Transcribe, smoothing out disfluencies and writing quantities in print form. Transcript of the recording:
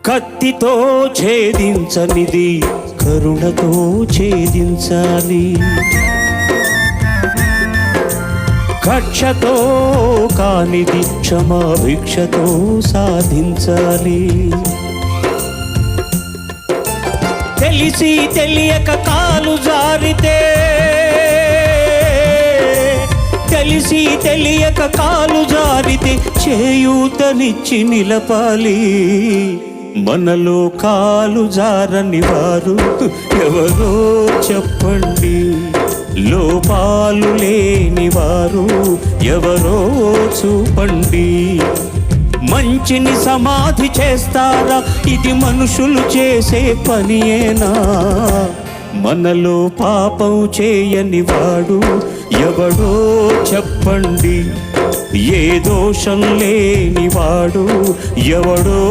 కత్తితో ఛేదించనిది కరుణతో ఛేదించాలి, కక్షతో కానిది క్షమాభిక్షతో సాధించాలి. తెలిసి తెలియక కాలు జారితే, తెలిసి తెలియక కాలు జారితే చేయూతనిచ్చి నిలపాలి. మనలో కాలు జారని వారు ఎవరో చెప్పండి, లోపాలు లేని వారు ఎవరో చూపండి. మంచిని సమాధి చేస్తారా? ఇది మనుషులు చేసే పనియేనా? మనలో పాపం చేయని వాడు ఎవడో చెప్పండి, ఏ దోషం లేని వాడు ఎవడో